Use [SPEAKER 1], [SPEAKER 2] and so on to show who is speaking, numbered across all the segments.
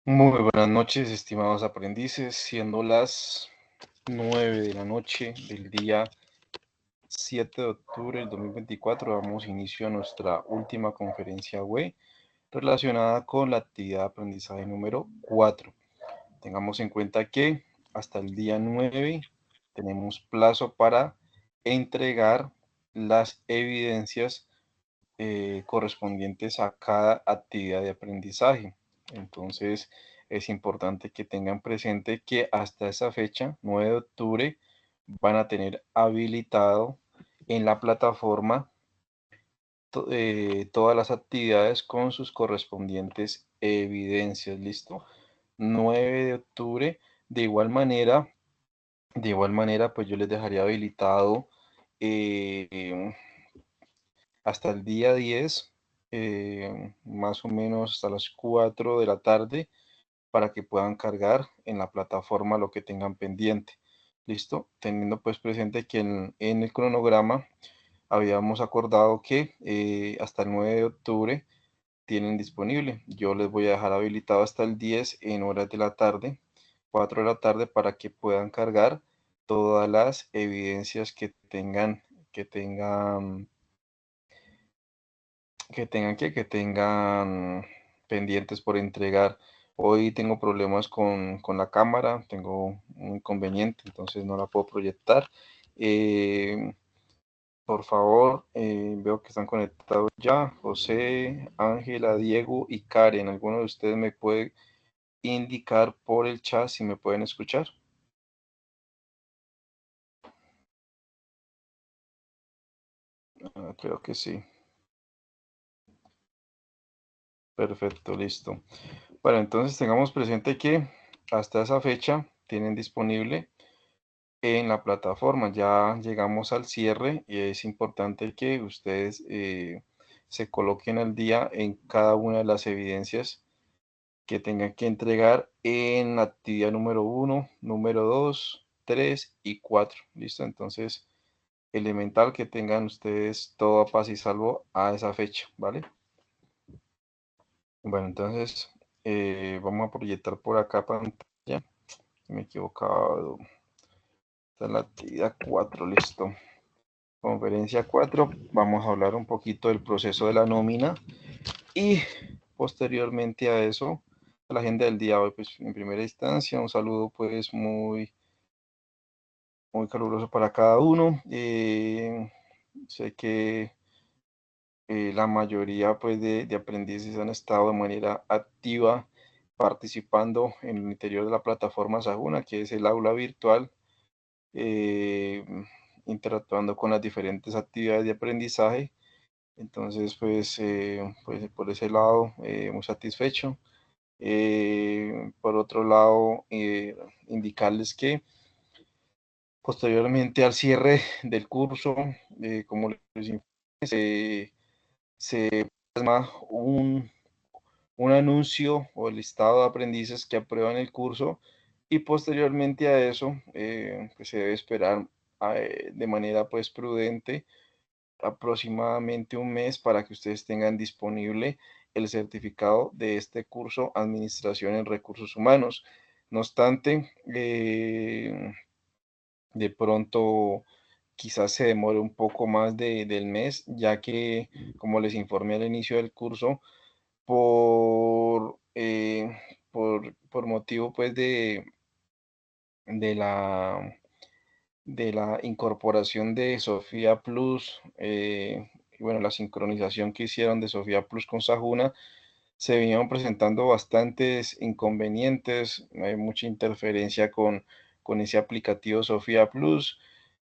[SPEAKER 1] Muy buenas noches, estimados aprendices, siendo las 9 de la noche del día 7 de octubre del 2024, damos inicio a nuestra última conferencia web relacionada con la actividad de aprendizaje número 4. Tengamos en cuenta que hasta el día 9 tenemos plazo para entregar las evidencias correspondientes a cada actividad de aprendizaje. Entonces, es importante que tengan presente que hasta esa fecha, 9 de octubre, van a tener habilitado en la plataforma todas las actividades con sus correspondientes evidencias. ¿Listo? 9 de octubre, de igual manera, pues yo les dejaría habilitado eh, hasta el día 10, más o menos hasta las 4 de la tarde, para que puedan cargar en la plataforma lo que tengan pendiente. ¿Listo? Teniendo pues presente que en el cronograma habíamos acordado que hasta el 9 de octubre tienen disponible. Yo les voy a dejar habilitado hasta el 10 en horas de la tarde, 4 de la tarde, para que puedan cargar todas las evidencias que tengan pendientes por entregar. Hoy tengo problemas con la cámara, tengo un inconveniente, entonces no la puedo proyectar. Eh, por favor, veo que están conectados ya. José, Ángela, Diego y Karen. ¿Alguno de ustedes me puede indicar por el chat si me pueden escuchar? Creo que sí. Perfecto, listo. Bueno, entonces tengamos presente que hasta esa fecha tienen disponible en la plataforma. Ya llegamos al cierre y es importante que ustedes se coloquen al día en cada una de las evidencias que tengan que entregar en la actividad número 1, número 2, 3 y 4. ¿Listo? Entonces, elemental que tengan ustedes todo a paz y salvo a esa fecha, ¿vale? Bueno, entonces vamos a proyectar por acá pantalla. Me he equivocado. Esta es la actividad 4, listo. Conferencia 4, vamos a hablar un poquito del proceso de la nómina y posteriormente a eso, la agenda del día de hoy. Pues en primera instancia, un saludo pues muy caluroso para cada uno. Sé que la mayoría pues de aprendices han estado de manera activa participando en el interior de la plataforma Sajuna, que es el aula virtual, eh, interactuando con las diferentes actividades de aprendizaje. Entonces, pues por ese lado, muy satisfecho. Por otro lado, indicarles que posteriormente al cierre del curso, como les informé, se plasma un anuncio o el listado de aprendices que aprueban el curso y posteriormente a eso, pues se debe esperar de manera pues prudente aproximadamente un mes para que ustedes tengan disponible el certificado de este curso Administración en Recursos Humanos. No obstante, de pronto quizás se demore un poco más del mes, ya que, como les informé al inicio del curso, por, eh, por motivo pues de la de la incorporación de Sofía Plus, y bueno, la sincronización que hicieron de Sofía Plus con Sajuna, se vinieron presentando bastantes inconvenientes, hay mucha interferencia con ese aplicativo Sofía Plus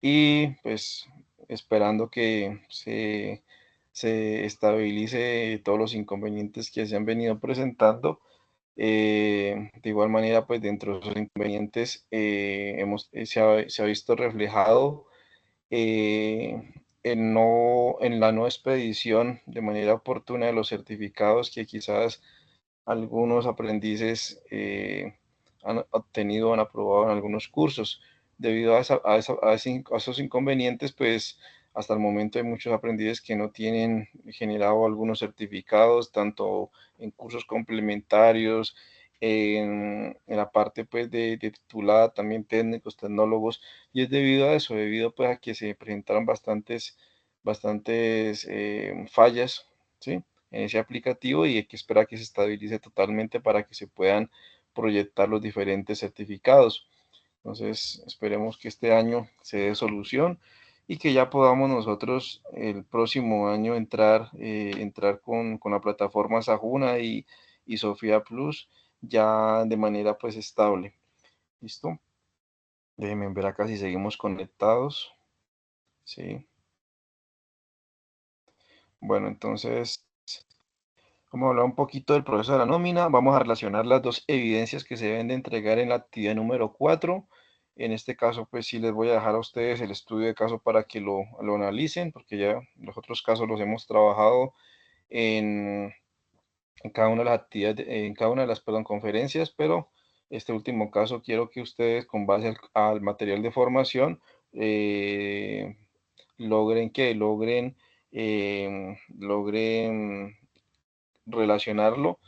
[SPEAKER 1] y pues esperando que se estabilice todos los inconvenientes que se han venido presentando. De igual manera, pues dentro de esos inconvenientes se ha visto reflejado eh, en la no expedición de manera oportuna de los certificados que quizás algunos aprendices han obtenido, han aprobado en algunos cursos. Debido a esos inconvenientes, pues hasta el momento hay muchos aprendices que no tienen generado algunos certificados, tanto en cursos complementarios, en la parte pues de titulada, también técnicos, tecnólogos, y es debido a eso, debido pues a que se presentaron bastantes fallas, ¿sí? En ese aplicativo, y hay que esperar que se estabilice totalmente para que se puedan proyectar los diferentes certificados. Entonces, esperemos que este año se dé solución y que ya podamos nosotros el próximo año entrar con la plataforma Sajuna y Sofía Plus ya de manera pues estable. ¿Listo? Déjenme ver acá si seguimos conectados. Sí. Bueno, entonces vamos a hablar un poquito del proceso de la nómina. Vamos a relacionar las dos evidencias que se deben de entregar en la actividad número 4. En este caso, pues sí les voy a dejar a ustedes el estudio de caso para que lo analicen, porque ya los otros casos los hemos trabajado en, en cada una de las actividades, en cada una de las, perdón, conferencias, pero este último caso quiero que ustedes, con base al material de formación, eh, logren relacionarlo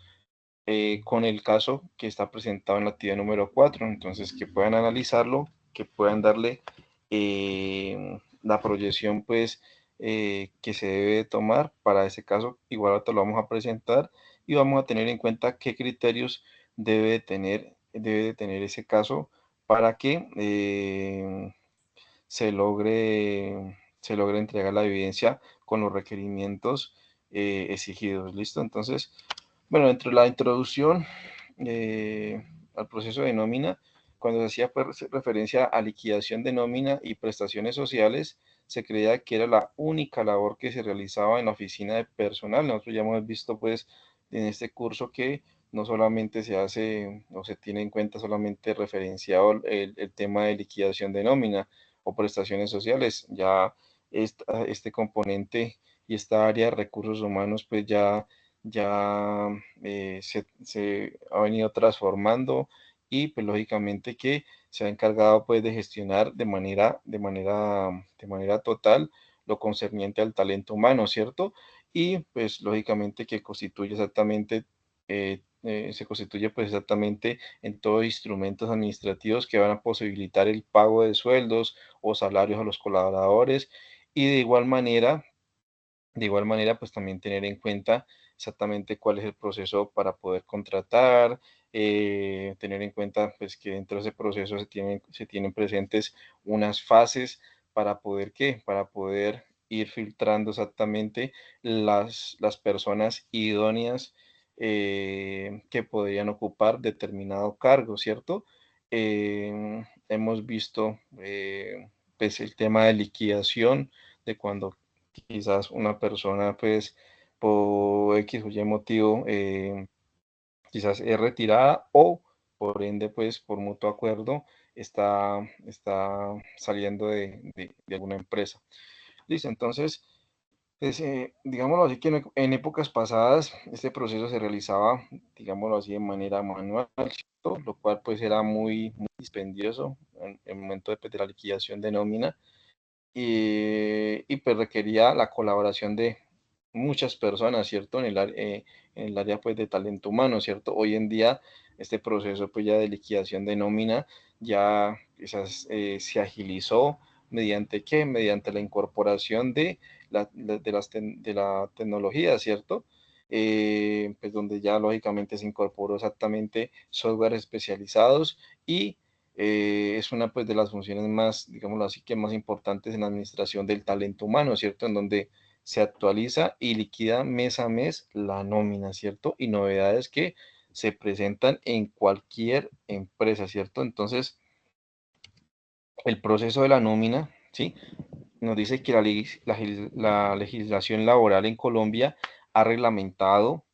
[SPEAKER 1] con el caso que está presentado en la actividad número 4. Entonces, que puedan analizarlo, que puedan darle la proyección pues que se debe tomar para ese caso. Igual ahora lo vamos a presentar y vamos a tener en cuenta qué criterios debe de tener ese caso para que se logre entregar la evidencia con los requerimientos exigidos. ¿Listo? Entonces, bueno, dentro de la introducción al proceso de nómina, cuando se hacía pues, referencia a liquidación de nómina y prestaciones sociales, se creía que era la única labor que se realizaba en la oficina de personal. Nosotros ya hemos visto pues en este curso que no solamente se hace o se tiene en cuenta solamente referenciado el tema de liquidación de nómina o prestaciones sociales, ya este componente y esta área de recursos humanos pues ya se ha venido transformando y pues lógicamente que se ha encargado pues de gestionar de manera total lo concerniente al talento humano, ¿cierto? Y pues lógicamente que constituye exactamente, se constituye pues exactamente en todos instrumentos administrativos que van a posibilitar el pago de sueldos o salarios a los colaboradores y de igual manera, pues también tener en cuenta exactamente cuál es el proceso para poder contratar, tener en cuenta pues que dentro de ese proceso se tienen presentes unas fases para poder ¿qué? Para poder ir filtrando exactamente las personas idóneas que podrían ocupar determinado cargo, ¿cierto? Hemos visto pues el tema de liquidación, de cuando quizás una persona, pues, por X o Y motivo, quizás es retirada o, por ende, pues, por mutuo acuerdo, está saliendo de alguna empresa. Listo, entonces, pues, digámoslo así, que en épocas pasadas este proceso se realizaba, digámoslo así, de manera manual, ¿cierto? Lo cual, pues, era muy dispendioso en el momento de la liquidación de nómina y pues requería la colaboración de muchas personas, ¿cierto? En el área pues de talento humano, ¿cierto? Hoy en día este proceso pues ya de liquidación de nómina ya quizás se agilizó mediante qué? Mediante la incorporación de la tecnología, ¿cierto? Pues donde ya lógicamente se incorporó exactamente software especializados y es una pues de las funciones más, digámoslo así, que más importantes en la administración del talento humano, ¿cierto? En donde se actualiza y liquida mes a mes la nómina, ¿cierto? Y novedades que se presentan en cualquier empresa, ¿cierto? Entonces, el proceso de la nómina, ¿sí? Nos dice que la legislación laboral en Colombia ha reglamentado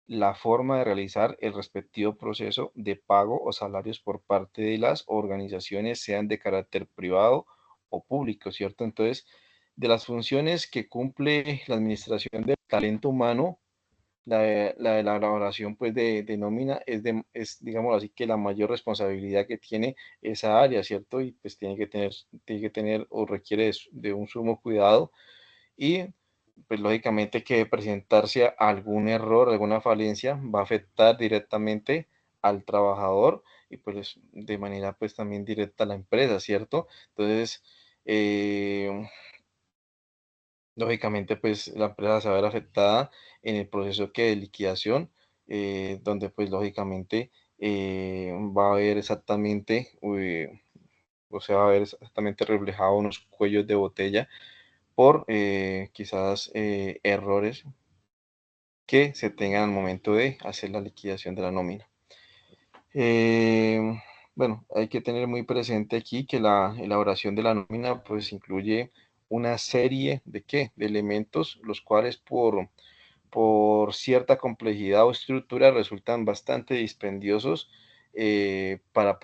[SPEAKER 1] la forma de realizar el respectivo proceso de pago o salarios por parte de las organizaciones, sean de carácter privado o público, ¿cierto? Entonces, de las funciones que cumple la administración del talento humano, la de la elaboración pues de nómina es, digamos así, que la mayor responsabilidad que tiene esa área, ¿cierto? Y pues tiene que tener o requiere de un sumo cuidado y pues lógicamente que presentarse a algún error, alguna falencia, va a afectar directamente al trabajador y pues de manera pues también directa a la empresa, ¿cierto? Entonces, lógicamente pues la empresa se va a ver afectada en el proceso que de liquidación, donde pues lógicamente va a haber exactamente, o sea, va a haber exactamente reflejado unos cuellos de botella por quizás errores que se tengan al momento de hacer la liquidación de la nómina. Eh, bueno, hay que tener muy presente aquí que la elaboración de la nómina pues incluye una serie de ¿qué? De elementos, los cuales por cierta complejidad o estructura resultan bastante dispendiosos para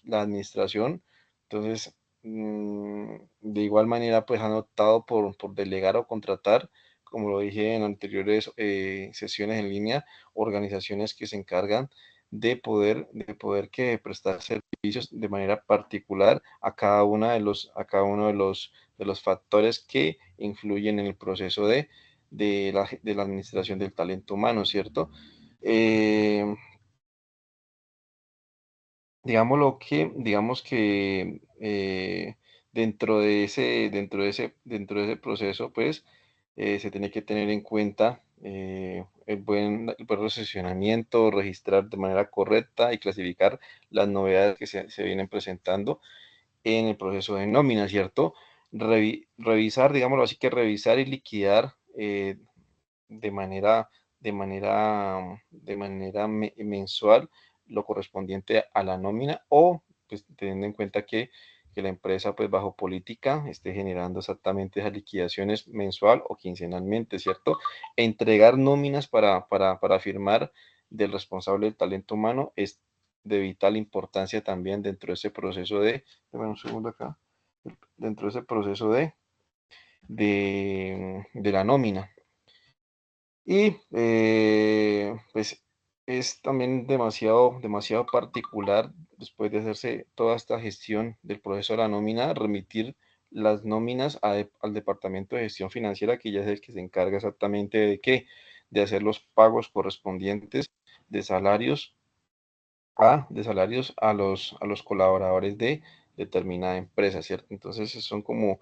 [SPEAKER 1] la administración. Entonces, de igual manera, pues han optado por delegar o contratar, como lo dije en anteriores sesiones en línea, organizaciones que se encargan de poder que prestar servicios de manera particular a cada uno de los factores que influyen en el proceso de la administración del talento humano, ¿cierto? Eh, digamos que dentro de ese proceso, pues, se tiene que tener en cuenta el buen posicionamiento, registrar de manera correcta y clasificar las novedades que se vienen presentando en el proceso de nómina, ¿cierto? Revisar, digámoslo así, que revisar y liquidar de manera, de manera mensual lo correspondiente a la nómina o pues teniendo en cuenta que la empresa pues bajo política esté generando exactamente esas liquidaciones mensual o quincenalmente, ¿cierto? Entregar nóminas para firmar del responsable del talento humano es de vital importancia también dentro de ese proceso dame un segundo acá, dentro de ese proceso de la nómina. Y pues es también demasiado, demasiado particular después de hacerse toda esta gestión del proceso de la nómina, remitir las nóminas al Departamento de Gestión Financiera, que ya es el que se encarga exactamente de qué, de hacer los pagos correspondientes de salarios a los colaboradores de determinada empresa, ¿cierto? Entonces, son como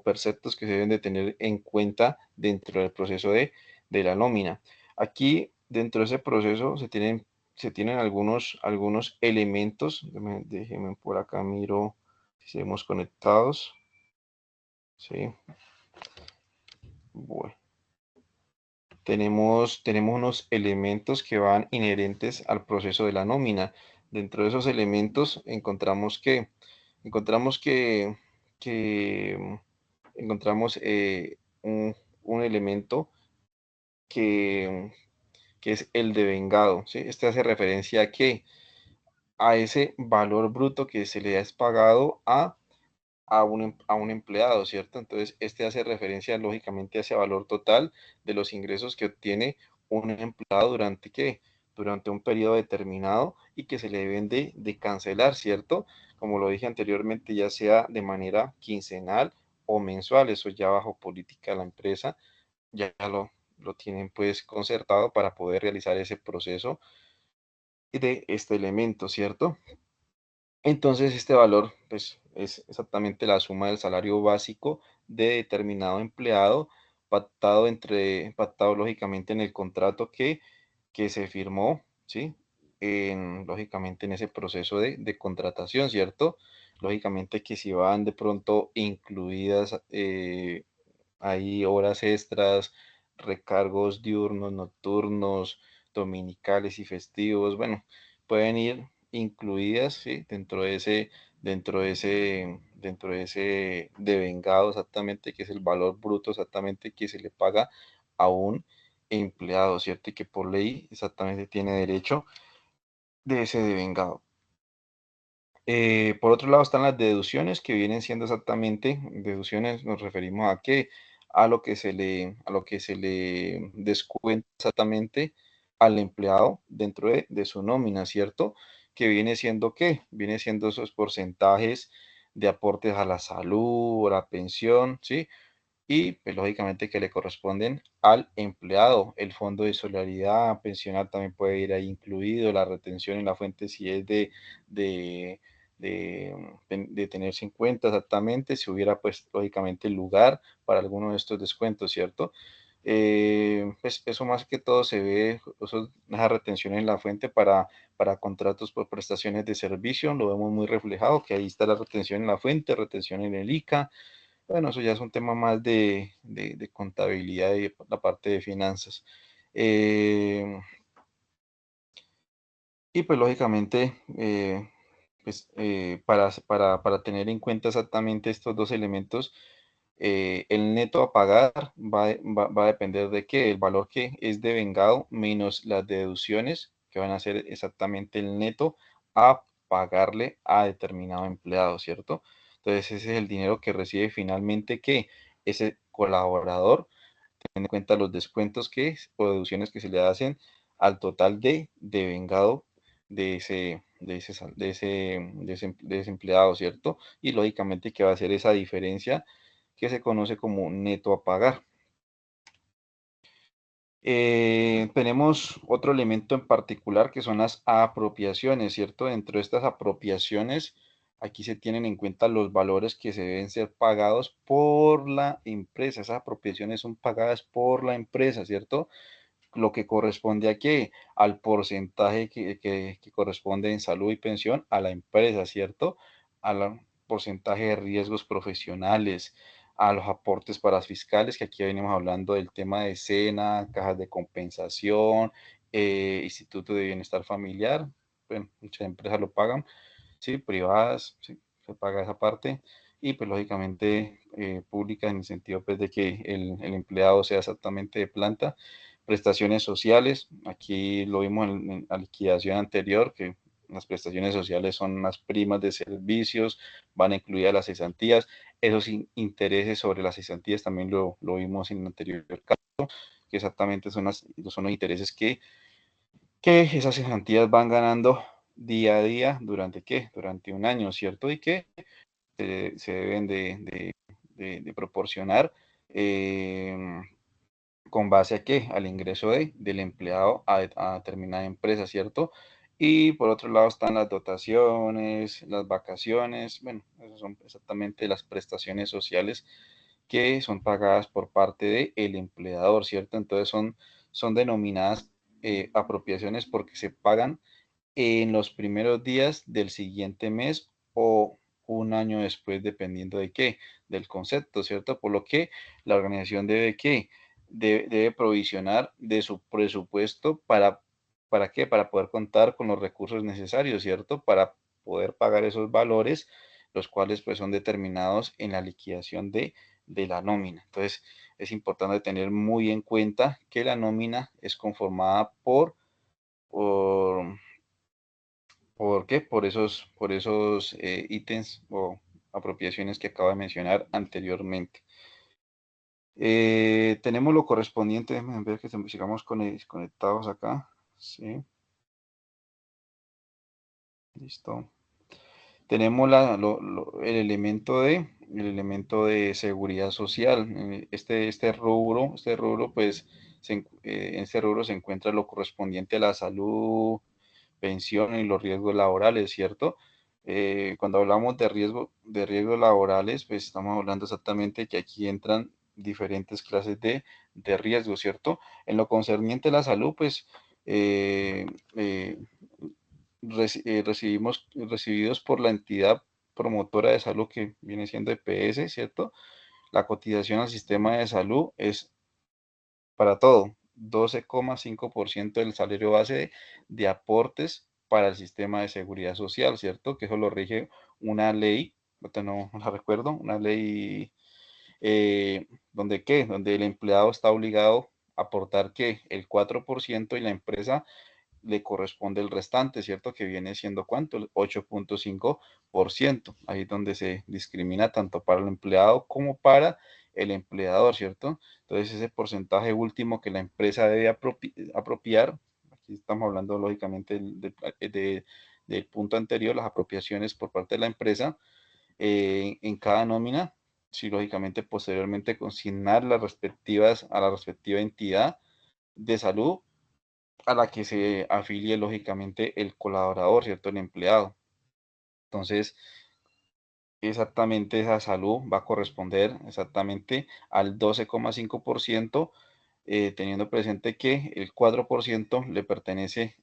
[SPEAKER 1] preceptos que se deben de tener en cuenta dentro del proceso de la nómina. Aquí, dentro de ese proceso, se tienen algunos elementos. Déjenme por acá, miro si seguimos conectados. Sí, bueno. Tenemos unos elementos que van inherentes al proceso de la nómina. Dentro de esos elementos que encontramos un elemento que, que es el devengado, ¿sí? Este hace referencia a ese valor bruto que se le es pagado a un empleado, ¿cierto? Entonces, este hace referencia lógicamente a ese valor total de los ingresos que obtiene un empleado durante ¿qué? Durante un periodo determinado y que se le deben de cancelar, ¿cierto? Como lo dije anteriormente, ya sea de manera quincenal o mensual, eso ya bajo política de la empresa, ya lo tienen pues concertado para poder realizar ese proceso de este elemento, ¿cierto? Entonces, este valor, pues, es exactamente la suma del salario básico de determinado empleado, pactado lógicamente en el contrato que se firmó, ¿sí? Lógicamente en ese proceso de contratación, ¿cierto? Lógicamente que si van de pronto incluidas hay horas extras, recargos diurnos, nocturnos, dominicales y festivos. Bueno, pueden ir incluidas, ¿sí? Dentro de ese devengado exactamente, que es el valor bruto exactamente que se le paga a un empleado, ¿cierto? Y que por ley exactamente tiene derecho de ese devengado. Por otro lado están las deducciones, que vienen siendo exactamente deducciones, nos referimos a qué, a lo que se le descuenta exactamente al empleado dentro de su nómina, ¿cierto? Que viene siendo qué, viene siendo esos porcentajes de aportes a la salud, a la pensión, ¿sí? y pues lógicamente que le corresponden al empleado. El fondo de solidaridad pensional también puede ir ahí incluido, la retención en la fuente si es de, de tenerse en cuenta exactamente, si hubiera pues lógicamente lugar para alguno de estos descuentos, ¿cierto? Pues eso más que todo se ve, esa retención en la fuente para contratos por prestaciones de servicio, lo vemos muy reflejado, que ahí está la retención en la fuente, retención en el ICA. Bueno, eso ya es un tema más de contabilidad y la parte de finanzas. Eh, y pues lógicamente, para tener en cuenta exactamente estos dos elementos, el neto a pagar va a depender de qué, el valor que es devengado menos las deducciones, que van a ser exactamente el neto a pagarle a determinado empleado, ¿cierto? Entonces ese es el dinero que recibe finalmente que ese colaborador, teniendo en cuenta los descuentos que o deducciones que se le hacen al total de devengado de ese empleado, ¿cierto? Y lógicamente que va a ser esa diferencia que se conoce como neto a pagar. Tenemos otro elemento en particular que son las apropiaciones, ¿cierto? Dentro de estas apropiaciones, aquí se tienen en cuenta los valores que se deben ser pagados por la empresa. Esas apropiaciones son pagadas por la empresa, ¿cierto? Lo que corresponde a qué, al porcentaje que corresponde en salud y pensión a la empresa, ¿cierto? Al porcentaje de riesgos profesionales, a los aportes para fiscales, que aquí venimos hablando del tema de SENA, cajas de compensación, Instituto de Bienestar Familiar, bueno, muchas empresas lo pagan, sí, privadas, sí, se paga esa parte, y pues lógicamente públicas en el sentido pues de que el empleado sea exactamente de planta. Prestaciones sociales, aquí lo vimos en la liquidación anterior, que las prestaciones sociales son las primas de servicios, van a incluir las cesantías, esos intereses sobre las cesantías también lo vimos en el anterior caso, que exactamente son los intereses que esas cesantías van ganando día a día, ¿durante qué? Durante un año, ¿cierto? Y que se deben de proporcionar eh, con base a qué? Al ingreso del empleado a determinada empresa, ¿cierto? Y por otro lado están las dotaciones, las vacaciones, bueno, esas son exactamente las prestaciones sociales que son pagadas por parte del empleador, ¿cierto? Entonces son denominadas apropiaciones porque se pagan en los primeros días del siguiente mes o un año después, dependiendo de qué, del concepto, ¿cierto? Por lo que la organización debe qué, debe provisionar de su presupuesto ¿para qué? Para poder contar con los recursos necesarios, ¿cierto? Para poder pagar esos valores, los cuales pues son determinados en la liquidación de la nómina. Entonces, es importante tener muy en cuenta que la nómina es conformada por ¿por qué? Por esos ítems o apropiaciones que acabo de mencionar anteriormente. Tenemos lo correspondiente, déjenme ver que sigamos conectados acá. Sí, listo. Tenemos el elemento de seguridad social. Este rubro, pues, en este rubro se encuentra lo correspondiente a la salud, pensión y los riesgos laborales, ¿cierto? Cuando hablamos de riesgos laborales, pues estamos hablando exactamente que aquí entran diferentes clases de riesgos, ¿cierto? En lo concerniente a la salud, pues eh, eh, recibidos por la entidad promotora de salud que viene siendo EPS, ¿cierto? La cotización al sistema de salud es para todo, 12,5% del salario base de aportes para el sistema de seguridad social, ¿cierto? Que eso lo rige una ley, ahorita no la recuerdo, una ley donde qué, donde el empleado está obligado a aportar qué, el 4% y la empresa le corresponde el restante, ¿cierto? Que viene siendo ¿cuánto? El 8,5%. Ahí es donde se discrimina tanto para el empleado como para el empleador, ¿cierto? Entonces ese porcentaje último que la empresa debe apropiar, aquí estamos hablando lógicamente del punto anterior, las apropiaciones por parte de la empresa en cada nómina, sí, lógicamente posteriormente consignar las respectivas a la respectiva entidad de salud a la que se afilie lógicamente el colaborador, ¿cierto? El empleado. Entonces, exactamente esa salud va a corresponder exactamente al 12,5%, teniendo presente que el 4% le pertenece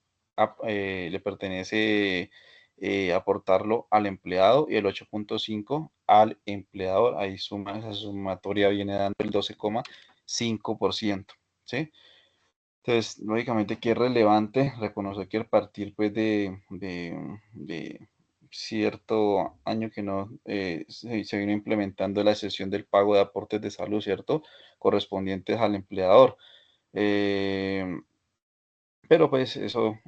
[SPEAKER 1] aportarlo al empleado y el 8,5% al empleador. Ahí suma, esa sumatoria viene dando el 12,5%, ¿sí? Entonces, lógicamente que es relevante reconocer que el partir pues de cierto año que no se vino implementando la excepción del pago de aportes de salud, ¿cierto? Correspondientes al empleador. Eh, pero pues eso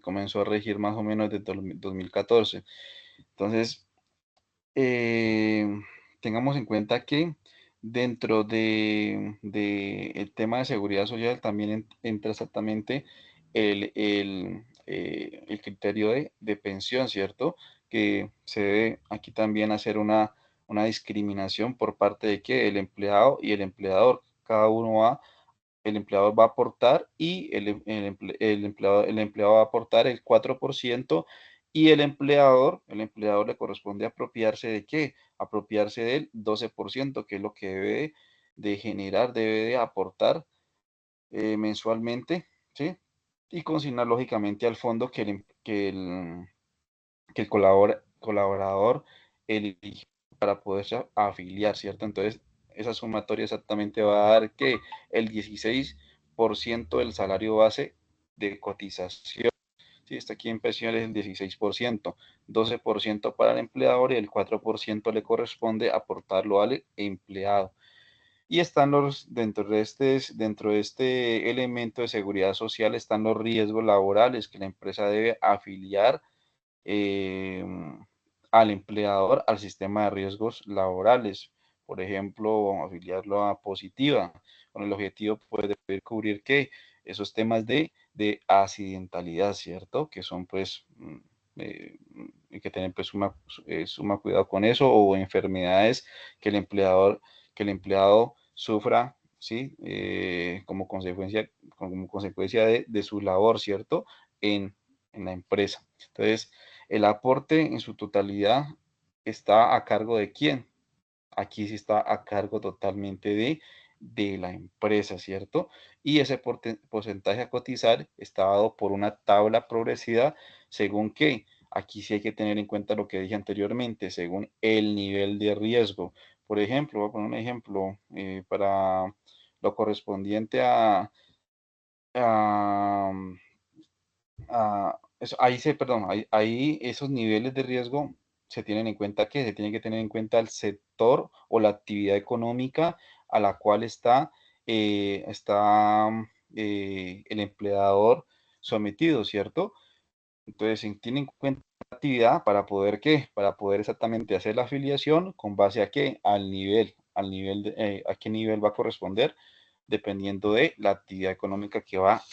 [SPEAKER 1] comenzó a regir más o menos desde 2014. Entonces, eh, tengamos en cuenta que dentro de el tema de seguridad social también entra exactamente el criterio de pensión, ¿cierto? Que se debe aquí también hacer una discriminación por parte de que el empleado y el empleador, cada uno va, el empleador va a aportar y el empleado va a aportar el 4% y el empleador le corresponde apropiarse de qué? Apropiarse del 12%, que es lo que debe de generar, debe de aportar mensualmente, ¿sí? Y consignar lógicamente al fondo que el colaborador eligió para poderse afiliar, ¿cierto? Entonces, esa sumatoria exactamente va a dar que el 16% del salario base de cotización, ¿sí? Está aquí en pensiones el 16%, 12% para el empleador y el 4% le corresponde aportarlo al empleado. Y están dentro de este elemento de seguridad social, están los riesgos laborales que la empresa debe afiliar eh, al empleador al sistema de riesgos laborales. Por ejemplo, afiliarlo a Positiva, con el objetivo pues, de poder cubrir que esos temas de accidentalidad, ¿cierto? Que son pues, hay que tener pues suma cuidado con eso, o enfermedades que que el empleado sufra, ¿sí? Como consecuencia de su labor, ¿cierto? En la empresa. Entonces, el aporte en su totalidad está a cargo de quién. Aquí sí está a cargo totalmente de la empresa, ¿cierto? Y ese porcentaje a cotizar está dado por una tabla progresiva según qué. Aquí sí hay que tener en cuenta lo que dije anteriormente, según el nivel de riesgo. Por ejemplo, voy a poner un ejemplo para lo correspondiente a perdón, ahí esos niveles de riesgo se tienen en cuenta que se tiene que tener en cuenta el sector o la actividad económica a la cual está el empleador sometido, ¿cierto? Entonces, se tiene en cuenta la actividad para poder ¿qué? Para poder exactamente hacer la afiliación con base a qué? A qué nivel va a corresponder, dependiendo de la actividad económica que va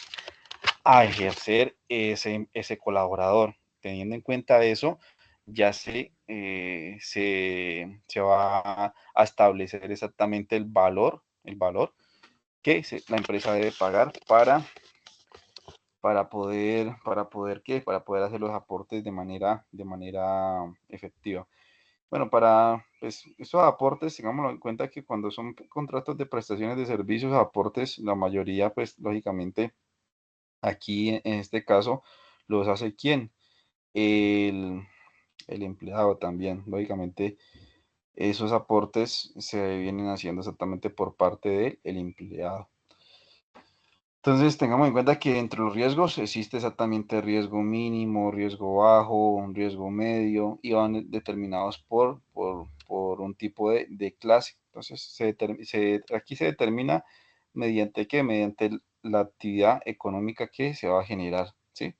[SPEAKER 1] a ejercer ese colaborador. Teniendo en cuenta eso, ya se va a establecer exactamente el valor que la empresa debe pagar para poder hacer los aportes de manera efectiva. Bueno, para pues, esos aportes, tengámoslo en cuenta que cuando son contratos de prestaciones de servicios, aportes, la mayoría, pues, lógicamente, aquí en este caso, los hace quién? El, el empleado también. Lógicamente, esos aportes se vienen haciendo exactamente por parte del empleado. Entonces, tengamos en cuenta que entre los riesgos existe exactamente riesgo mínimo, riesgo bajo, un riesgo medio, y van determinados por un tipo de clase. Entonces, aquí se determina mediante qué, mediante la actividad económica que se va a generar, ¿sí?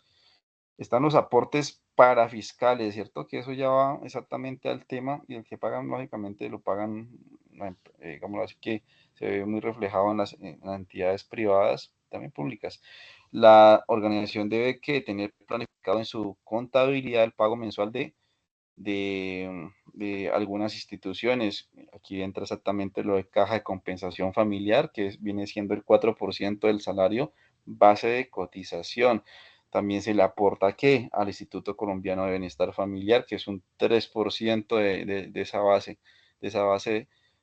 [SPEAKER 1] Están los aportes parafiscales, ¿cierto? Que eso ya va exactamente al tema, y el que pagan, lógicamente, lo pagan, digámoslo así, que se ve muy reflejado en las entidades privadas, también públicas. La organización debe que tener planificado en su contabilidad el pago mensual de de algunas instituciones. Aquí entra exactamente lo de caja de compensación familiar, que viene siendo el 4% del salario base de cotización. También se le aporta ¿qué? Al Instituto Colombiano de Bienestar Familiar, que es un 3% de esa base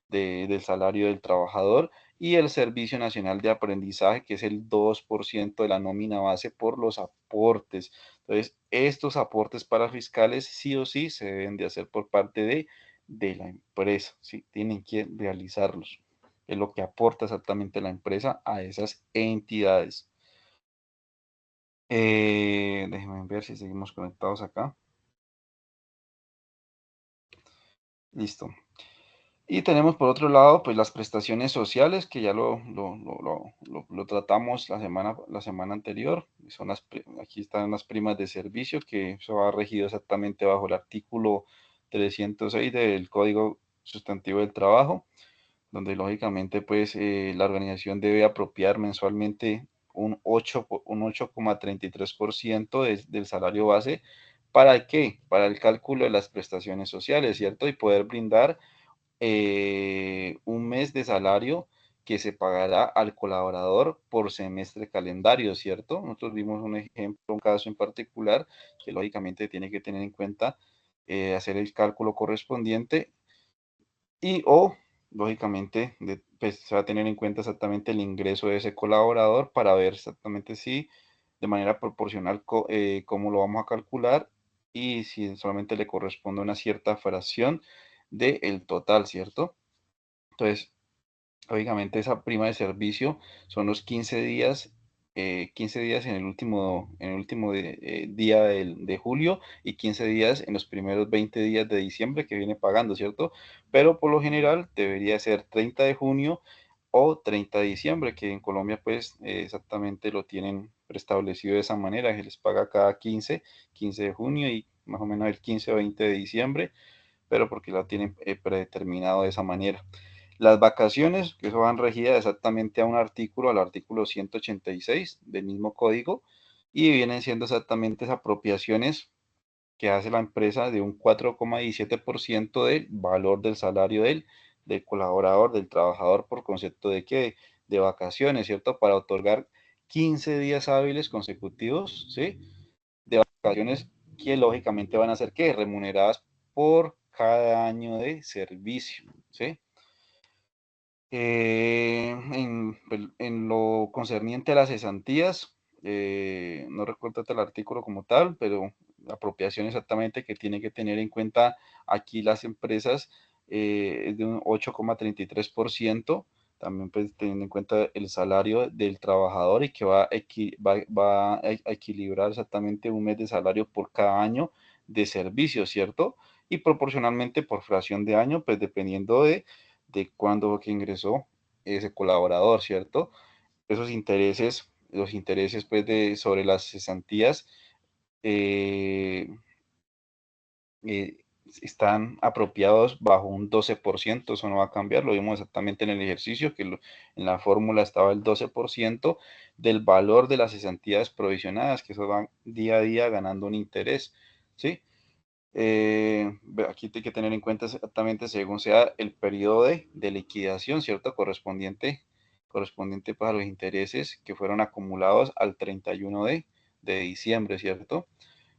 [SPEAKER 1] del salario del trabajador, y el Servicio Nacional de Aprendizaje, que es el 2% de la nómina base por los aportes. Entonces, estos aportes para fiscales sí o sí se deben de hacer por parte de la empresa, sí, tienen que realizarlos. Es lo que aporta exactamente la empresa a esas entidades. Déjenme ver si seguimos conectados acá. Listo. Y tenemos por otro lado, pues las prestaciones sociales, que ya lo tratamos la semana anterior. Son aquí están las primas de servicio, que eso va regido exactamente bajo el artículo 306 del Código Sustantivo del Trabajo, donde lógicamente pues la organización debe apropiar mensualmente un 8,33% del salario base. ¿Para qué? Para el cálculo de las prestaciones sociales, ¿cierto? Y poder brindar un mes de salario que se pagará al colaborador por semestre calendario, ¿cierto? Nosotros vimos un ejemplo, un caso en particular que lógicamente tiene que tener en cuenta hacer el cálculo correspondiente y o lógicamente pues, se va a tener en cuenta exactamente el ingreso de ese colaborador para ver exactamente si de manera proporcional cómo lo vamos a calcular y si solamente le corresponde una cierta fracción del total, ¿cierto? Entonces, lógicamente esa prima de servicio son los 15 días, 15 días en el último día de julio y 15 días en los primeros 20 días de diciembre que viene pagando, ¿cierto? Pero por lo general debería ser 30 de junio o 30 de diciembre, que en Colombia pues exactamente lo tienen preestablecido de esa manera, que les paga cada 15 de junio y más o menos el 15 o 20 de diciembre, pero porque la tienen predeterminado de esa manera. Las vacaciones, que eso van regidas exactamente a un artículo, al artículo 186 del mismo código, y vienen siendo exactamente esas apropiaciones que hace la empresa de un 4,17% del valor del salario del colaborador, del trabajador, por concepto de que de vacaciones, ¿cierto? Para otorgar 15 días hábiles consecutivos, ¿sí? De vacaciones que lógicamente van a ser ¿qué? Remuneradas por cada año de servicio, ¿sí? En lo concerniente a las cesantías, no recuerdo el artículo como tal, pero la apropiación exactamente que tiene que tener en cuenta aquí las empresas es de un 8,33%, también pues teniendo en cuenta el salario del trabajador y que va a equilibrar exactamente un mes de salario por cada año de servicio, ¿cierto? Y proporcionalmente por fracción de año, pues dependiendo de cuándo fue que ingresó ese colaborador, ¿cierto? Los intereses pues sobre las cesantías eh, eh, están apropiados bajo un 12%, eso no va a cambiar, lo vimos exactamente en el ejercicio, que en la fórmula estaba el 12% del valor de las cesantías provisionadas, que eso van día a día ganando un interés, ¿sí? Aquí hay que tener en cuenta exactamente según sea el periodo de liquidación, ¿cierto? Correspondiente pues, a los intereses que fueron acumulados al 31 de diciembre, ¿cierto?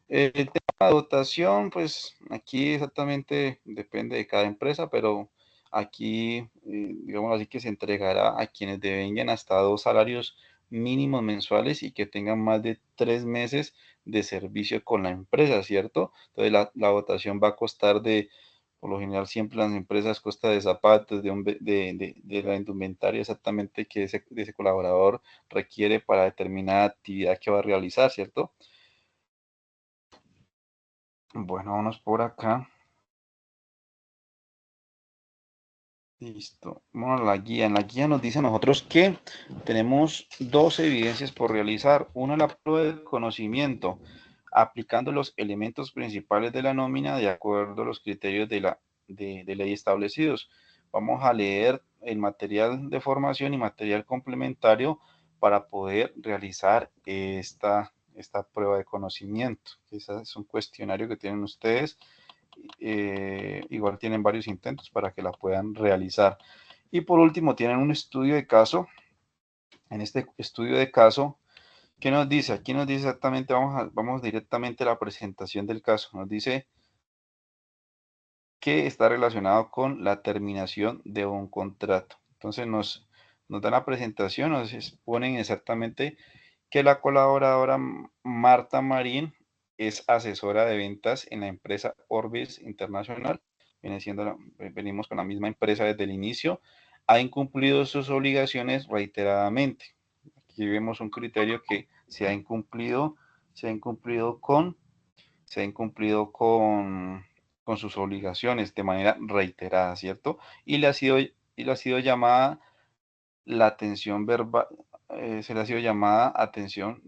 [SPEAKER 1] El tema de dotación, pues aquí exactamente depende de cada empresa, pero aquí, digamos así, que se entregará a quienes devengan hasta 2 salarios mínimos mensuales y que tengan más de 3 meses de servicio con la empresa, ¿cierto? Entonces la dotación va a costar por lo general siempre las empresas consta de zapatos, de la indumentaria exactamente que de ese colaborador requiere para determinada actividad que va a realizar, ¿cierto? Bueno, vámonos por acá. Listo. Bueno, la guía. En la guía nos dice a nosotros que tenemos dos evidencias por realizar. Una, la prueba de conocimiento, aplicando los elementos principales de la nómina de acuerdo a los criterios de ley establecidos. Vamos a leer el material de formación y material complementario para poder realizar esta prueba de conocimiento. Ese es un cuestionario que tienen ustedes
[SPEAKER 2] igual tienen varios intentos para que la puedan realizar. Y por último, tienen un estudio de caso. En este estudio de caso, ¿qué nos dice? Aquí nos dice exactamente, vamos directamente a la presentación del caso. Nos dice que está relacionado con la terminación de un contrato. Entonces nos dan la presentación, nos exponen exactamente que la colaboradora Marta Marín es asesora de ventas en la empresa Orbis Internacional. Venimos con la misma empresa desde el inicio. Ha incumplido sus obligaciones reiteradamente. Aquí vemos un criterio que se ha incumplido con sus obligaciones de manera reiterada, ¿cierto? Y le ha sido llamada la atención verbal, se le ha sido llamada atención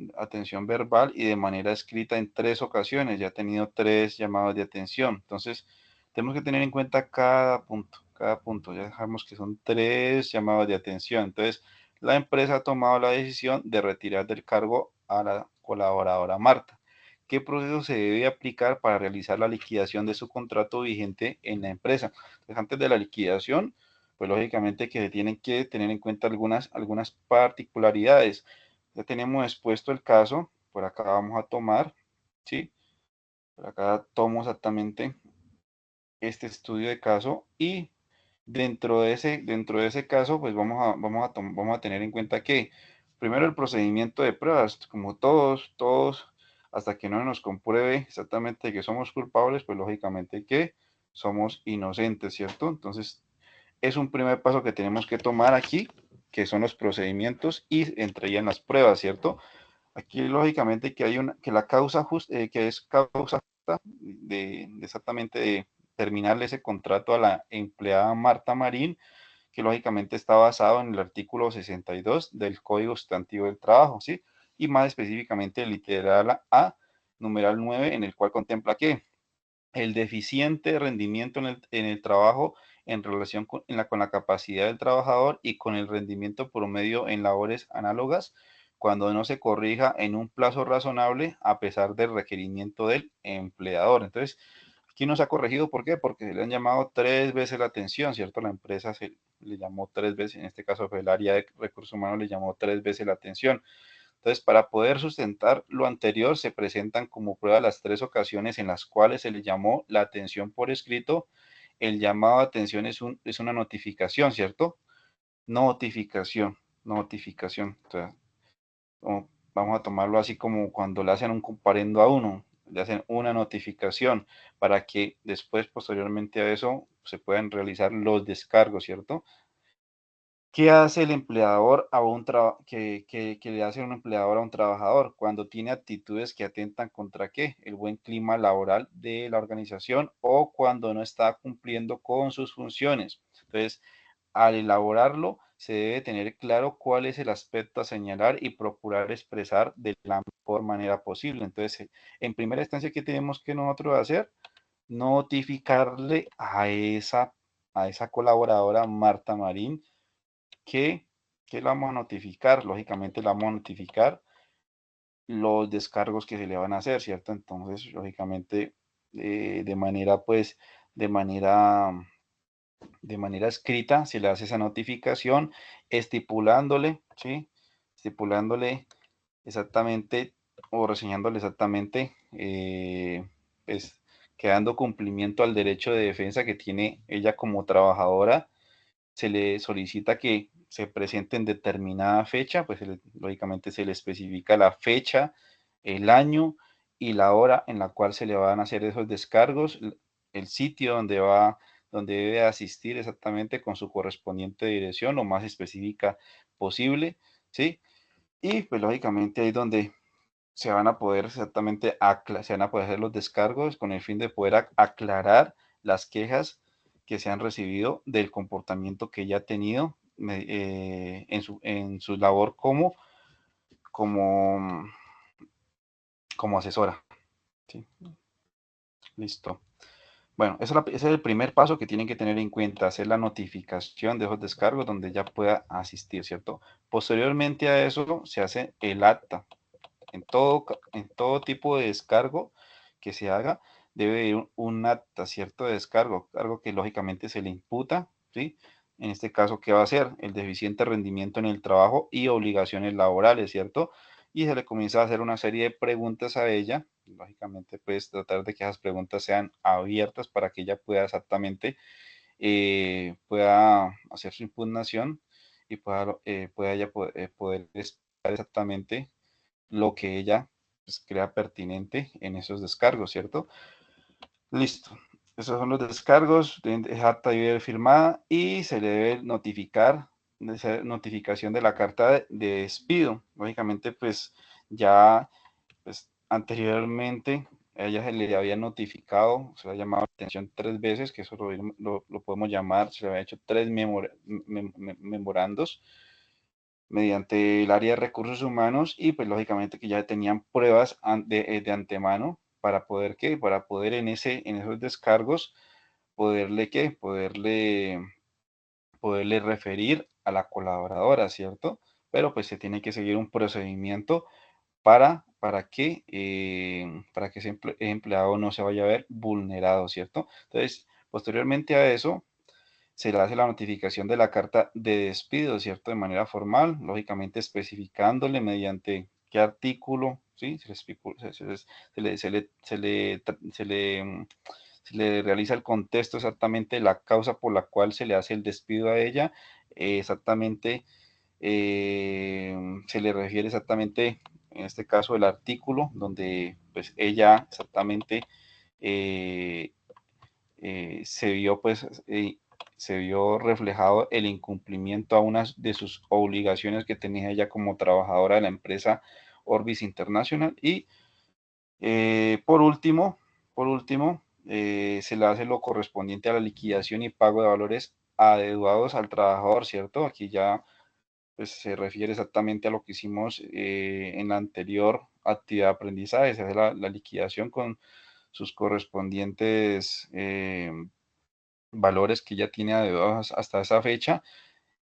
[SPEAKER 2] verbal y de manera escrita en 3 ocasiones. Ya ha tenido 3 llamados de atención. Entonces, tenemos que tener en cuenta cada punto, cada punto. Ya dejamos que son 3 llamados de atención. Entonces, la empresa ha tomado la decisión de retirar del cargo a la colaboradora Marta. ¿Qué proceso se debe aplicar para realizar la liquidación de su contrato vigente en la empresa? Entonces, antes de la liquidación, pues lógicamente que se tienen que tener en cuenta algunas particularidades. Ya tenemos expuesto el caso, por acá vamos a tomar, ¿sí? Por acá tomo exactamente este estudio de caso y dentro de ese caso, pues vamos a tener en cuenta que primero el procedimiento de pruebas, como todos, hasta que no nos compruebe exactamente que somos culpables, pues lógicamente que somos inocentes, ¿cierto? Entonces, es un primer paso que tenemos que tomar aquí, que son los procedimientos y entre ellas las pruebas, ¿cierto? Aquí lógicamente que que la causa justa, que es causa justa de exactamente de terminarle ese contrato a la empleada Marta Marín, que lógicamente está basado en el artículo 62 del Código Sustantivo del Trabajo, ¿sí? Y más específicamente el literal A, numeral 9, en el cual contempla que el deficiente rendimiento en el trabajo en relación con la capacidad del trabajador y con el rendimiento promedio en labores análogas cuando no se corrija en un plazo razonable a pesar del requerimiento del empleador. Entonces, aquí no se ha corregido, ¿por qué? Porque se le han llamado 3 veces la atención, ¿cierto? La empresa se le llamó 3 veces, en este caso fue el área de recursos humanos, le llamó 3 veces la atención. Entonces, para poder sustentar lo anterior, se presentan como prueba las 3 ocasiones en las cuales se le llamó la atención por escrito. El llamado a atención es una notificación, ¿cierto? Notificación, notificación. O sea, vamos a tomarlo así como cuando le hacen un comparendo a uno, le hacen una notificación para que después, posteriormente a eso, se puedan realizar los descargos, ¿cierto? ¿Qué hace el empleador que le hace un empleador a un trabajador cuando tiene actitudes que atentan contra qué? El buen clima laboral de la organización o cuando no está cumpliendo con sus funciones. Entonces, al elaborarlo, se debe tener claro cuál es el aspecto a señalar y procurar expresar de la mejor manera posible. Entonces, en primera instancia, ¿qué tenemos que nosotros hacer? Notificarle a esa colaboradora, Marta Marín, que, que la vamos a notificar, lógicamente la vamos a notificar los descargos que se le van a hacer, ¿cierto? Entonces, lógicamente, de manera, pues, de manera, de manera escrita, se le hace esa notificación, estipulándole, ¿sí? Estipulándole exactamente o reseñándole exactamente, pues, que dando cumplimiento al derecho de defensa que tiene ella como trabajadora, se le solicita que se presente en determinada fecha, pues lógicamente se le especifica la fecha, el año y la hora en la cual se le van a hacer esos descargos, el sitio donde debe asistir exactamente con su correspondiente dirección, lo más específica posible, ¿sí? Y pues lógicamente ahí es donde se van a poder hacer los descargos con el fin de poder aclarar las quejas que se han recibido del comportamiento que ella ha tenido en su labor como, como asesora. ¿Sí? Listo. Bueno, ese es el primer paso que tienen que tener en cuenta, hacer la notificación de esos descargos donde ella pueda asistir, ¿cierto? Posteriormente a eso se hace el acta. En todo tipo de descargo que se haga, debe ir un acta, ¿cierto? De descargo, algo que lógicamente se le imputa, ¿sí? En este caso, ¿qué va a hacer? El deficiente rendimiento en el trabajo y obligaciones laborales, ¿cierto? Y se le comienza a hacer una serie de preguntas a ella. Lógicamente, pues tratar de que esas preguntas sean abiertas para que ella pueda exactamente, pueda hacer su impugnación y pueda ella poder explicar exactamente lo que ella pues, crea pertinente en esos descargos, ¿cierto? Listo. Esos son los descargos, es acta debe firmada y se le debe notificar, notificación de la carta de despido. Lógicamente, pues ya pues, anteriormente a ella se le había notificado, se le ha llamado la atención 3 veces, que eso lo podemos llamar, se le había hecho 3 memorandos mediante el área de recursos humanos y pues lógicamente que ya tenían pruebas de antemano para poder qué, para poder en esos descargos poderle qué, poderle referir a la colaboradora, ¿cierto? Pero pues se tiene que seguir un procedimiento para que ese empleado no se vaya a ver vulnerado, ¿cierto? Entonces, posteriormente a eso, se le hace la notificación de la carta de despido, ¿cierto? De manera formal, lógicamente especificándole mediante qué artículo, ¿sí? Se le realiza el contexto exactamente, la causa por la cual se le hace el despido a ella, exactamente, se le refiere exactamente, en este caso, el artículo donde pues ella exactamente eh, se vio pues se vio reflejado el incumplimiento a una de sus obligaciones que tenía ella como trabajadora de la empresa Orbis International y por último se le hace lo correspondiente a la liquidación y pago de valores adeudados al trabajador, ¿cierto? Aquí ya pues se refiere exactamente a lo que hicimos en la anterior actividad de aprendizaje, se hace la liquidación con sus correspondientes valores que ya tiene adeudados hasta esa fecha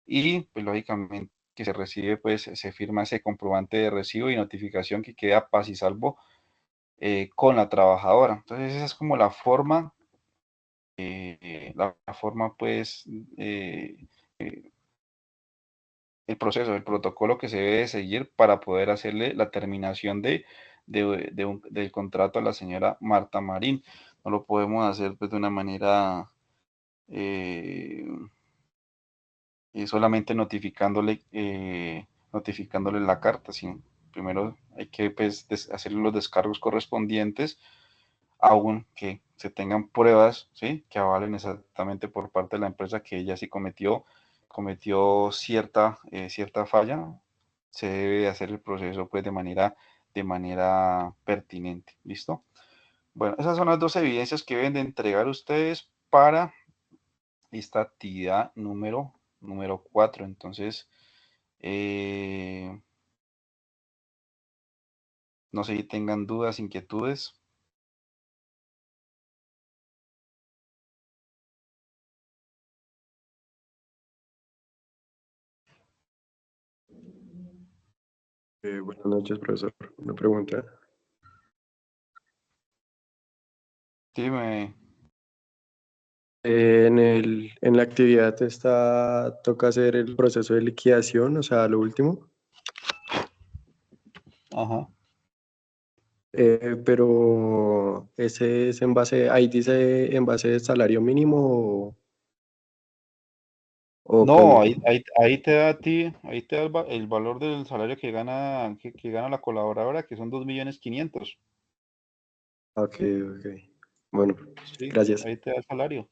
[SPEAKER 2] y pues lógicamente que se recibe pues se firma ese comprobante de recibo y notificación que queda paz y salvo con la trabajadora. Entonces esa es como la forma pues el proceso, el protocolo que se debe de seguir para poder hacerle la terminación del contrato a la señora Marta Marín. No lo podemos hacer pues, de una manera eh, solamente notificándole la carta, sino primero hay que pues, hacer los descargos correspondientes, aun que se tengan pruebas, ¿sí? Que avalen exactamente por parte de la empresa que ella sí cometió cierta falla, se debe hacer el proceso pues de manera pertinente, ¿listo? Bueno, esas son las dos evidencias que deben de entregar ustedes para esta actividad número 4. Entonces, no sé si tengan dudas, inquietudes.
[SPEAKER 3] Buenas noches, profesor. Una pregunta.
[SPEAKER 2] Dime.
[SPEAKER 3] En la actividad toca hacer el proceso de liquidación, o sea, lo último,
[SPEAKER 2] Ajá.
[SPEAKER 3] pero ese es en base, ahí dice en base de salario mínimo o
[SPEAKER 2] No,
[SPEAKER 3] cómo.
[SPEAKER 2] ahí te da a ti, ahí te da el valor del salario que gana la colaboradora, que son 2.500.000.
[SPEAKER 3] Ok, ok. Bueno,
[SPEAKER 2] Sí,
[SPEAKER 3] gracias.
[SPEAKER 2] ahí te da el salario.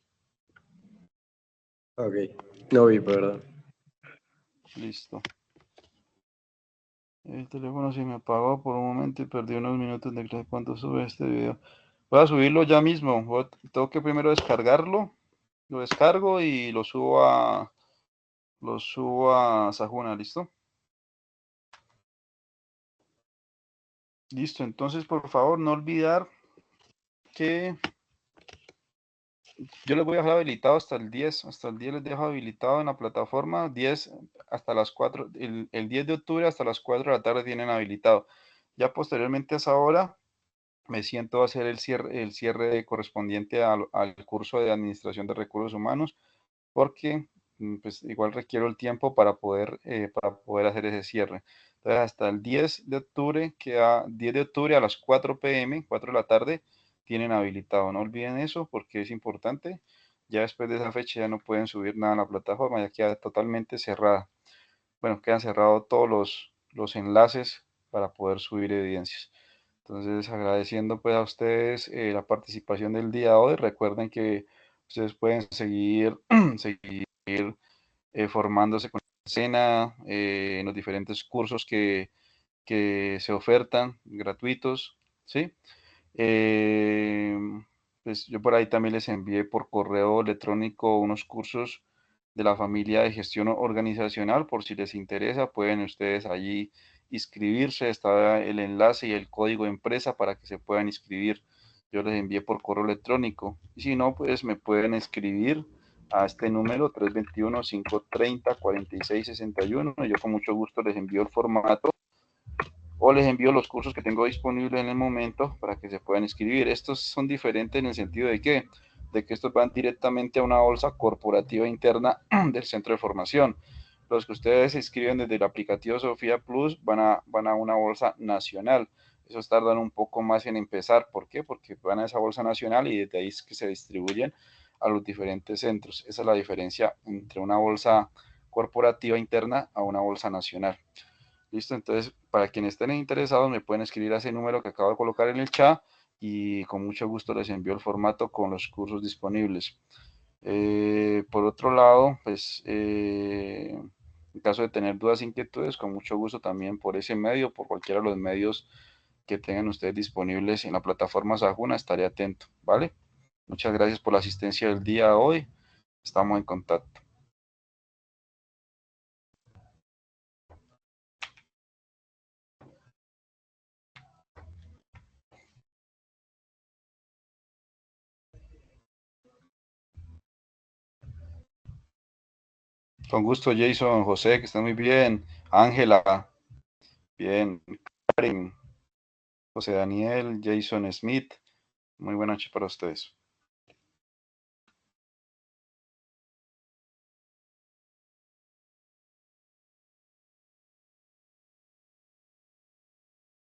[SPEAKER 3] Ok, no vi, perdón.
[SPEAKER 2] Listo. El teléfono se me apagó por un momento y perdí unos minutos de clase cuando sube este video. Voy a subirlo ya mismo. Tengo que primero descargarlo. Lo descargo y lo subo a Sajuna, ¿listo? Listo, entonces por favor no olvidar que yo les voy a dejar habilitado hasta el 10 les dejo habilitado en la plataforma, 10 hasta las 4, el 10 de octubre hasta las 4 de la tarde tienen habilitado. Ya posteriormente a esa hora me siento a hacer el cierre correspondiente al curso de Administración de Recursos Humanos, porque pues igual requiero el tiempo para poder hacer ese cierre. Entonces, hasta el 10 de octubre, queda 10 de octubre a las 4 p.m., 4 de la tarde, tienen habilitado. No olviden eso porque es importante. Ya después de esa fecha ya no pueden subir nada a la plataforma, ya queda totalmente cerrada. Bueno, quedan cerrados todos los enlaces para poder subir evidencias. Entonces, agradeciendo pues a ustedes la participación del día de hoy. Recuerden que ustedes pueden seguir, seguir formándose con la escena, en los diferentes cursos que se ofertan gratuitos, ¿sí? Eh, pues yo por ahí también les envié por correo electrónico unos cursos de la familia de gestión organizacional, por si les interesa, pueden ustedes allí inscribirse, está el enlace y el código de empresa para que se puedan inscribir. Yo les envié por correo electrónico. Y si no, pues me pueden escribir a este número 321-530-4661. Yo con mucho gusto les envío el formato o les envío los cursos que tengo disponibles en el momento para que se puedan inscribir. Estos son diferentes en el sentido de que estos van directamente a una bolsa corporativa interna del centro de formación. Los que ustedes se inscriben desde el aplicativo Sofía Plus van a una bolsa nacional. Esos tardan un poco más en empezar. ¿Por qué? Porque van a esa bolsa nacional y desde ahí es que se distribuyen a los diferentes centros. Esa es la diferencia entre una bolsa corporativa interna a una bolsa nacional. Listo, entonces para quienes estén interesados me pueden escribir a ese número que acabo de colocar en el chat y con mucho gusto les envío el formato con los cursos disponibles. Por otro lado, pues en caso de tener dudas, inquietudes, con mucho gusto también por ese medio, por cualquiera de los medios que tengan ustedes disponibles en la plataforma Sajuna, estaré atento, ¿vale? Muchas gracias por la asistencia del día de hoy. Estamos en contacto. Con gusto, Jason, José, que estén muy bien. Ángela, bien. Karen, José Daniel, Jason Smith, muy buena noche para ustedes.